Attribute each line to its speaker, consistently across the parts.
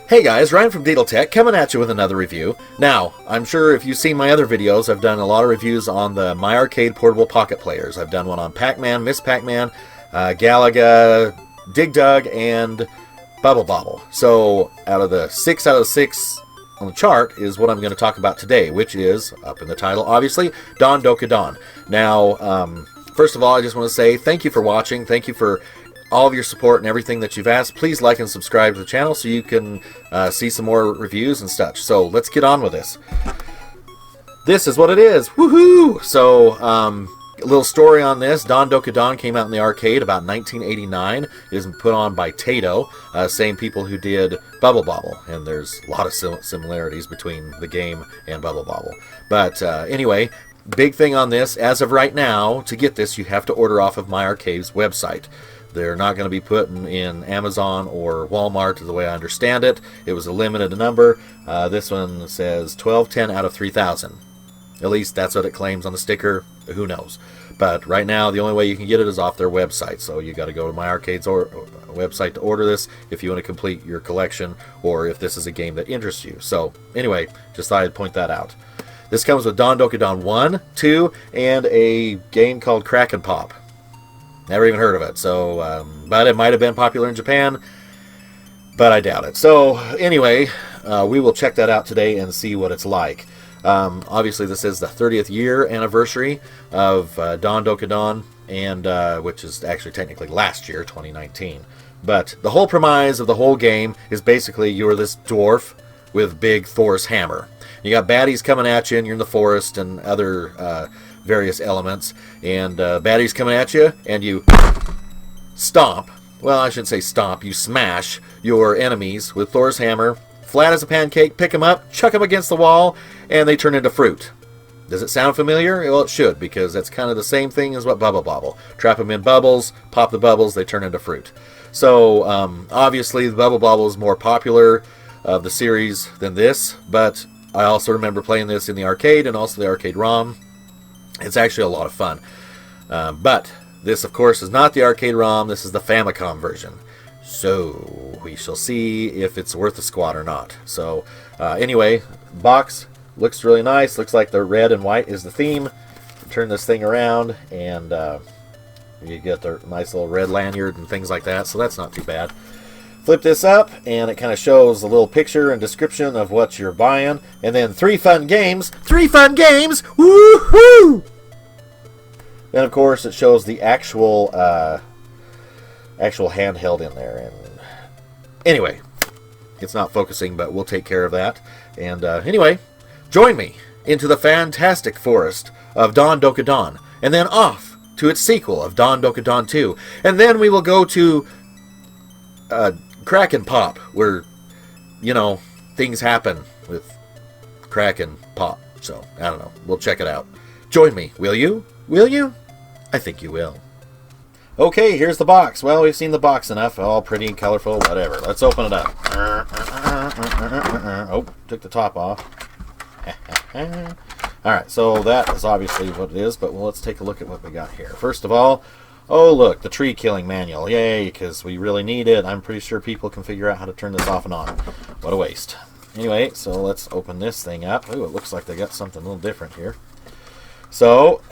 Speaker 1: Hey guys, Ryan from Deedle Tech coming at you with another review. Now, I'm sure if you've seen my other videos, I've done a lot of reviews on the My Arcade portable pocket players. I've done one on Pac-Man, Miss Pac-Man, Galaga, Dig Dug, and Bubble Bobble. So, out of the 6 out of 6 on the chart is what I'm going to talk about today, which is, up in the title, obviously, Don Doka Don. Now, first of all, I just want to say thank you for watching. Thank you for all of your support and everything that you've asked. Please like and subscribe to the channel so you can see some more reviews and such. So let's get on with this. This is what it is. Woohoo! So, a little story on this. Don Doka Don came out in the arcade about 1989. It is put on by Taito, same people who did Bubble Bobble. And there's a lot of similarities between the game and Bubble Bobble. But anyway, big thing on this, as of right now, to get this, you have to order off of My Arcade's website. They're not going to be put in Amazon or Walmart, the way I understand it. It was a limited number. This one says 1210 out of 3,000. At least that's what it claims on the sticker. Who knows? But right now, the only way you can get it is off their website. So you got to go to My Arcade's website to order this if you want to complete your collection or if this is a game that interests you. So anyway, just thought I'd point that out. This comes with Don Doka Don 1, 2, and a game called Crack and Pop. Never even heard of it, so, but it might have been popular in Japan, but I doubt it. So, anyway, we will check that out today and see what it's like. Obviously, this is the 30th year anniversary of Don Doka Don, and which is actually technically last year, 2019. But the whole premise of the whole game is basically you're this dwarf with big Thor's hammer. You got baddies coming at you, and you're in the forest and other various elements, and baddies coming at you, and you stomp. Well, I shouldn't say stomp. You smash your enemies with Thor's hammer, flat as a pancake. Pick them up, chuck them against the wall, and they turn into fruit. Does it sound familiar? Well, it should, because that's kind of the same thing as what Bubble Bobble. Trap them in bubbles, pop the bubbles, they turn into fruit. So obviously, the Bubble Bobble is more popular of the series than this, but I also remember playing this in the arcade and also the arcade ROM. It's actually a lot of fun. But this, of course, is not the arcade ROM. This is the Famicom version. So we shall see if it's worth a squat or not. So anyway, box looks really nice. Looks like the red and white is the theme. Turn this thing around and you get the nice little red lanyard and things like that. So that's not too bad. Flip this up, and it kind of shows a little picture and description of what you're buying. And then 3 fun games. 3 fun games! Woohoo! Then, of course, it shows the actual handheld in there. And anyway, it's not focusing, but we'll take care of that. And anyway, join me into the fantastic forest of Don Doka Don. And then off to its sequel of Don Doka Don 2. And then we will go to Crack and Pop, where, you know, things happen with Crack and Pop. So, I don't know. We'll check it out. Join me, will you? Will you? I think you will. Okay, here's the box. Well, we've seen the box enough. All pretty and colorful, whatever. Let's open it up. Oh, took the top off. Alright, so that is obviously what it is, but let's take a look at what we got here. First of all, oh, look, the tree killing manual. Yay, because we really need it. I'm pretty sure people can figure out how to turn this off and on. What a waste. Anyway, so let's open this thing up. Ooh, it looks like they got something a little different here. So,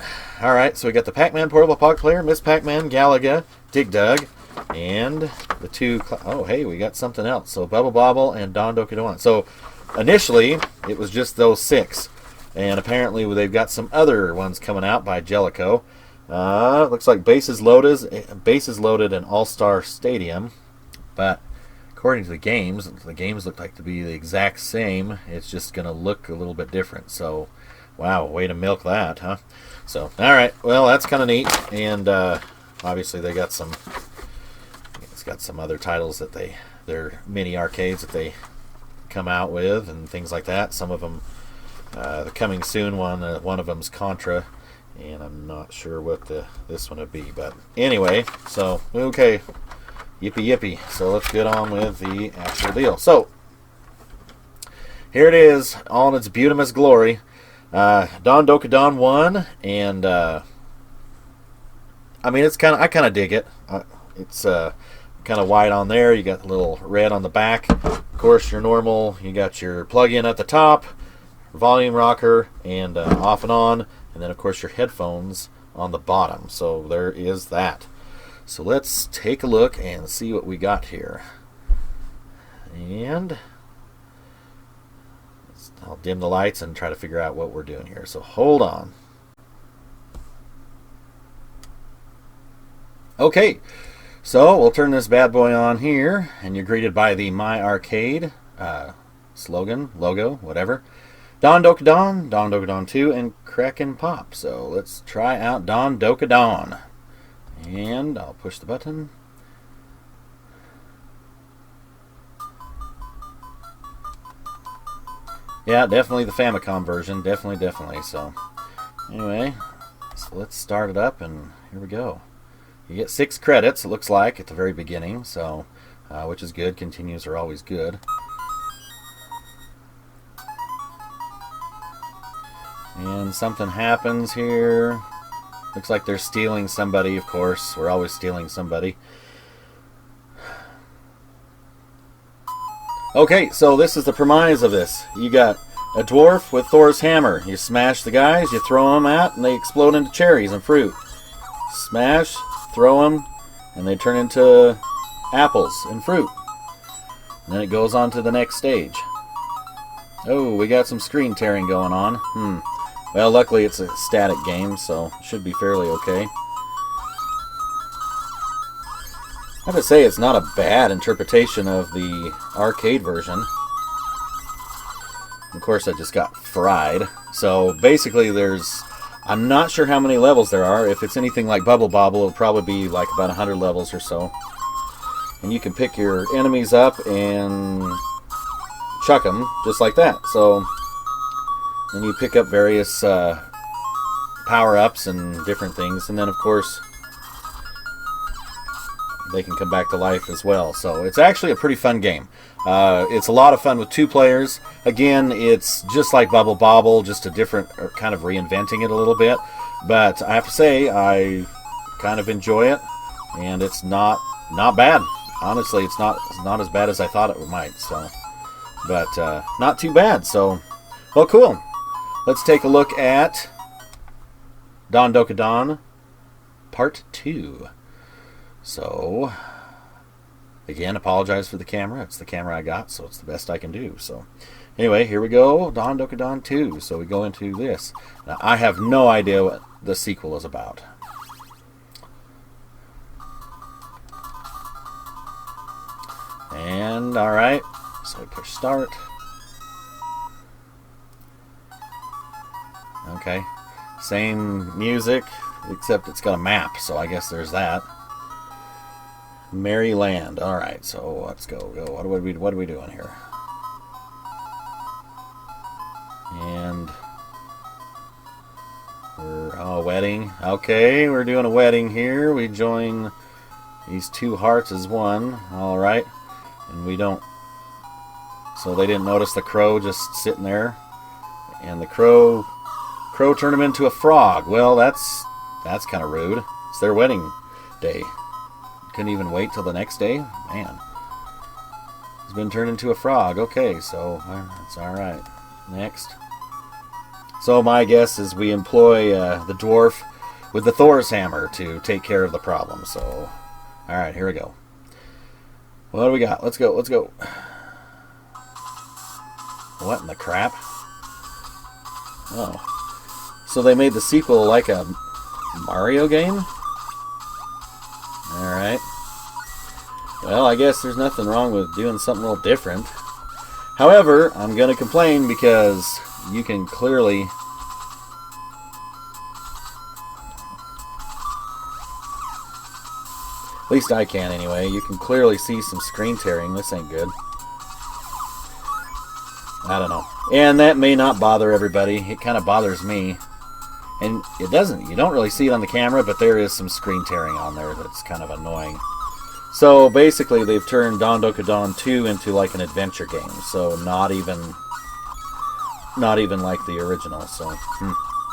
Speaker 1: alright, so we got the Pac-Man portable pocket player, Miss Pac-Man, Galaga, Dig Dug, and the 2... Oh, hey, we got something else. So, Bubble Bobble and Don Doka Don. So, initially, it was just those 6. And apparently, they've got some other ones coming out by Jellico. Looks like bases loaded in All-Star Stadium, but according to the games look like to be the exact same. It's just going to look a little bit different. So, wow, way to milk that, huh? So, all right, well, that's kind of neat. And obviously, they got some. It's got some other titles that they're mini arcades that they come out with and things like that. Some of them, the coming soon one of them's Contra. And I'm not sure what this one would be. But anyway, so, okay. Yippee yippee. So let's get on with the actual deal. So, here it is, all in its beautimous glory. Don Doka Don 1. And, I mean, I kind of dig it. It's kind of white on there. You got the little red on the back. Of course, your normal. You got your plug-in at the top, volume rocker, and off and on, and then of course your headphones on the bottom. So there is that. So let's take a look and see what we got here. And I'll dim the lights and try to figure out what we're doing here. So hold on. Okay, so we'll turn this bad boy on here, and you're greeted by the My Arcade slogan, logo, whatever. Don Doka Don, Don Doka Don 2, and Kraken Pop. So let's try out Don Doka Don. And I'll push the button. Yeah, definitely the Famicom version. Definitely. So anyway, so let's start it up, and here we go. You get 6 credits, it looks like, at the very beginning, so which is good. Continues are always good. And something happens here. Looks like they're stealing somebody, of course. We're always stealing somebody. Okay, so this is the premise of this. You got a dwarf with Thor's hammer. You smash the guys, you throw them out, and they explode into cherries and fruit. Smash, throw them, and they turn into apples and fruit. And then it goes on to the next stage. Oh, we got some screen tearing going on. Well, luckily it's a static game, so it should be fairly okay. I have to say, it's not a bad interpretation of the arcade version. Of course, I just got fried. So basically, I'm not sure how many levels there are. If it's anything like Bubble Bobble, it'll probably be like about 100 levels or so. And you can pick your enemies up and chuck them just like that. So then you pick up various power-ups and different things. And then, of course, they can come back to life as well. So it's actually a pretty fun game. It's a lot of fun with 2 players. Again, it's just like Bubble Bobble, just a different, or kind of reinventing it a little bit. But I have to say, I kind of enjoy it, and it's not bad. Honestly, it's not as bad as I thought it might. So, but not too bad. So, well, cool. Let's take a look at Don Doka Don Part 2. So, again, apologize for the camera. It's the camera I got, so it's the best I can do. So, anyway, here we go. Don Doka Don 2. So we go into this. Now, I have no idea what the sequel is about. And, alright. So we push start. Okay. Same music, except it's got a map, so I guess there's that. Maryland. All right, so let's go. What are we doing here? And we're wedding. Okay, we're doing a wedding here. We join these 2 hearts as one. All right, and we don't. So they didn't notice the crow just sitting there, and the crow turned him into a frog. Well, that's kind of rude. It's their wedding day. Couldn't even wait till the next day? Man. He's been turned into a frog. Okay, so that's alright. Next. So my guess is we employ the dwarf with the Thor's hammer to take care of the problem. So, alright, here we go. What do we got? Let's go. What in the crap? Oh. So they made the sequel like a Mario game? Alright. Well, I guess there's nothing wrong with doing something a little different. However, I'm going to complain because you can clearly... At least I can anyway. You can clearly see some screen tearing. This ain't good. I don't know. And that may not bother everybody. It kind of bothers me. And it doesn't. You don't really see it on the camera, but there is some screen tearing on there that's kind of annoying. So basically, they've turned Don Doka Don 2 into like an adventure game. So not even like the original. So,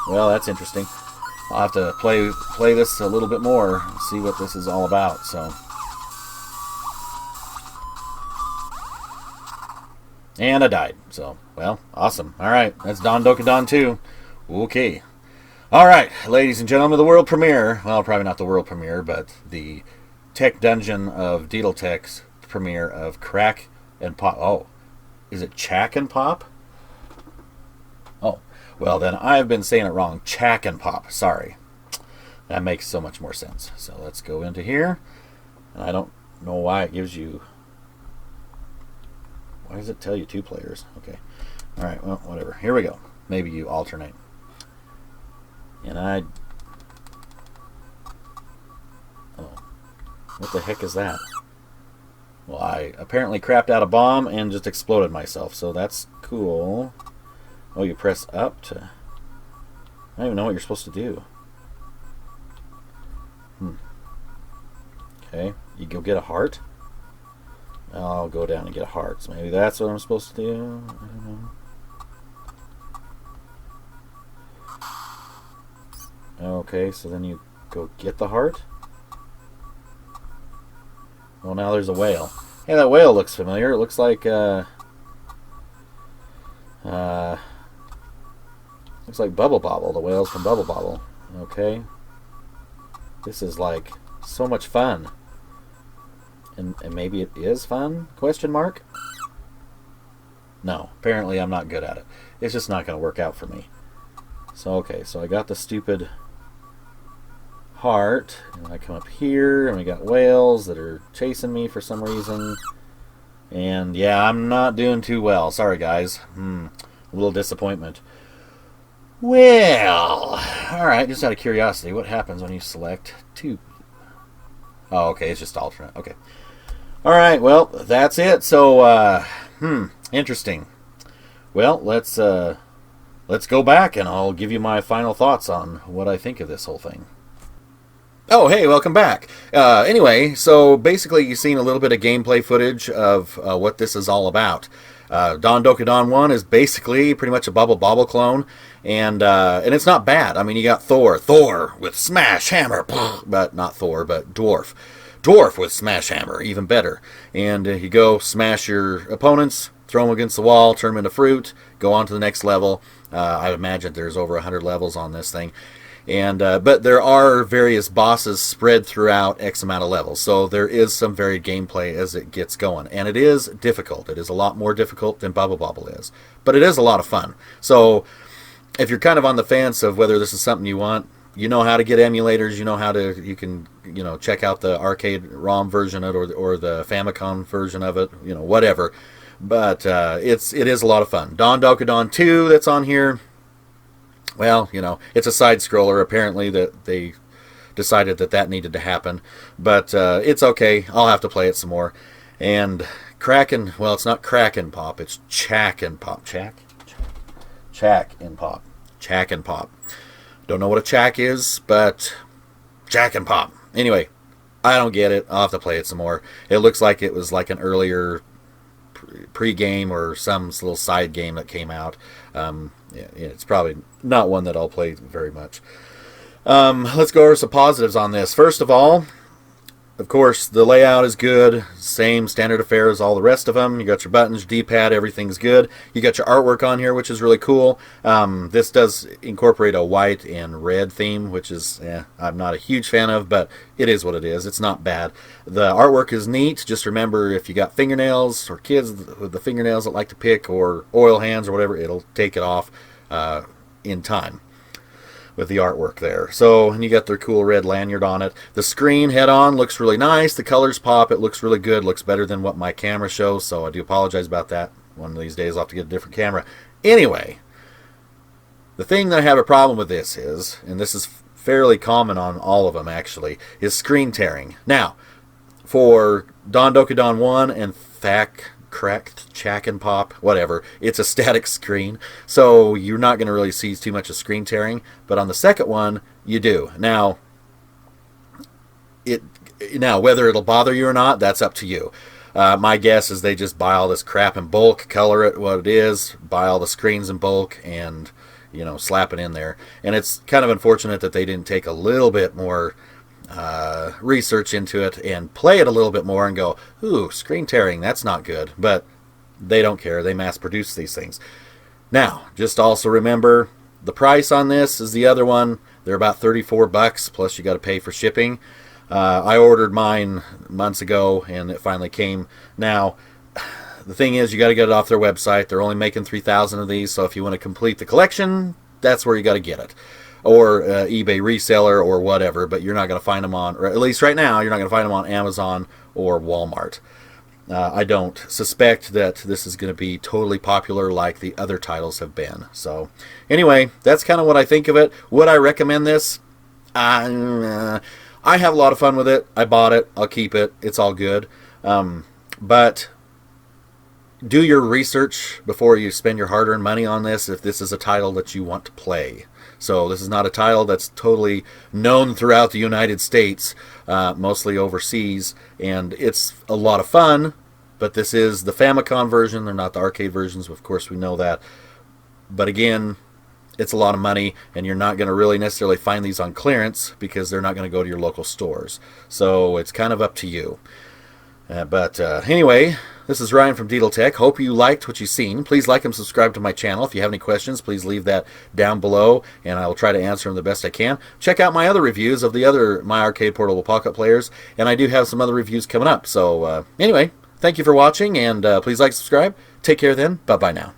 Speaker 1: well, that's interesting. I'll have to play this a little bit more and see what this is all about. So, And I died. So, well, awesome. All right, that's Don Dokadon 2. Okay. All right, ladies and gentlemen, the world premiere. Well, probably not the world premiere, but the Tech Dungeon of Deedletech's premiere of Crack and Pop. Oh, is it Chack and Pop? Oh, well then I've been saying it wrong. Chack and Pop. Sorry. That makes so much more sense. So let's go into here. And I don't know why it gives you... Why does it tell you 2 players? Okay. Alright, well, whatever. Here we go. Maybe you alternate. And I... Oh. What the heck is that? Well, I apparently crapped out a bomb and just exploded myself. So that's cool. Oh, you press up to... I don't even know what you're supposed to do. Okay. You go get a heart? I'll go down and get a heart. So maybe that's what I'm supposed to do. I don't know. Okay, so then you go get the heart. Well, now there's a whale. Hey, that whale looks familiar. It looks like looks like Bubble Bobble. The whale's from Bubble Bobble. Okay. This is like so much fun. And maybe it is fun? Question mark? No, apparently I'm not good at it. It's just not going to work out for me. So, okay, so I got the stupid heart, and I come up here, and we got whales that are chasing me for some reason. And, yeah, I'm not doing too well. Sorry, guys. A little disappointment. Well, alright, just out of curiosity, what happens when you select 2? Oh, okay, it's just alternate. Okay. Alright, well, that's it. So, interesting. Well, let's go back and I'll give you my final thoughts on what I think of this whole thing. Oh, hey, welcome back. Anyway, so basically you've seen a little bit of gameplay footage of what this is all about. Don Dokadon 1 is basically pretty much a Bubble Bobble clone, and it's not bad. I mean, you got Thor with Smash Hammer, but not Thor, but Dwarf with Smash Hammer, even better. And you go smash your opponents, throw them against the wall, turn them into fruit, go on to the next level. I imagine there's over 100 levels on this thing. And but there are various bosses spread throughout X amount of levels, so there is some varied gameplay as it gets going, and it is difficult. It is a lot more difficult than Bubble Bobble is, but it is a lot of fun. So if you're kind of on the fence of whether this is something you want, you know how to get emulators, you can check out the arcade ROM version of it or the Famicom version of it, whatever. But it is a lot of fun. Don Dokadon 2 that's on here. Well, it's a side-scroller. Apparently that they decided that needed to happen. But it's okay. I'll have to play it some more. And Kraken, well, it's not Kraken Pop. It's Chack and Pop. Chack and Pop. Chack and Pop. Don't know what a Chack is, but Chack and Pop. Anyway, I don't get it. I'll have to play it some more. It looks like it was like an earlier pre-game or some little side game that came out. It's probably not one that I'll play very much. Let's go over some positives on this. First of all, of course, the layout is good. Same standard affair as all the rest of them. You got your buttons, your D-pad, everything's good. You got your artwork on here, which is really cool. This does incorporate a white and red theme, which is, I'm not a huge fan of, but it is what it is. It's not bad. The artwork is neat. Just remember, if you got fingernails or kids with the fingernails that like to pick or oil hands or whatever, it'll take it off in time with the artwork there. So, and you got their cool red lanyard on it. The screen head-on looks really nice. The colors pop. It looks really good. Looks better than what my camera shows, so I do apologize about that. One of these days I'll have to get a different camera. Anyway, the thing that I have a problem with this is, and this is fairly common on all of them actually, is screen tearing. Now, for Don Dokadon 1 and Chack and Pop, whatever, it's a static screen, so you're not going to really see too much of screen tearing, but on the second one you do. Now whether it'll bother you or not, that's up to you. My guess is they just buy all this crap in bulk, color it what it is, buy all the screens in bulk, and slap it in there. And it's kind of unfortunate that they didn't take a little bit more research into it and play it a little bit more and go, ooh, screen tearing, that's not good. But They don't care. They mass produce these things. Now, just also remember, the price on this is the other one. They're about 34 bucks, plus you got to pay for shipping. I ordered mine months ago, and it finally came. Now, the thing is, you got to get it off their website. They're only making 3,000 of these, so if you want to complete the collection, that's where you got to get it. Or eBay reseller or whatever, but you're not going to find them on, or at least right now, you're not going to find them on Amazon or Walmart. I don't suspect that this is going to be totally popular like the other titles have been. So anyway, that's kind of what I think of it. Would I recommend this? I have a lot of fun with it. I bought it. I'll keep it. It's all good. But do your research before you spend your hard-earned money on this if this is a title that you want to play. So this is not a title that's totally known throughout the United States, mostly overseas, and it's a lot of fun, but this is the Famicom version. They're not the arcade versions, of course we know that. But again, it's a lot of money, and you're not going to really necessarily find these on clearance because they're not going to go to your local stores. So it's kind of up to you. But anyway, this is Ryan from Deedle Tech. Hope you liked what you've seen. Please like and subscribe to my channel. If you have any questions, please leave that down below, and I will try to answer them the best I can. Check out my other reviews of the other My Arcade Portable Pocket players, and I do have some other reviews coming up. So anyway, thank you for watching, and please like, subscribe. Take care then. Bye-bye now.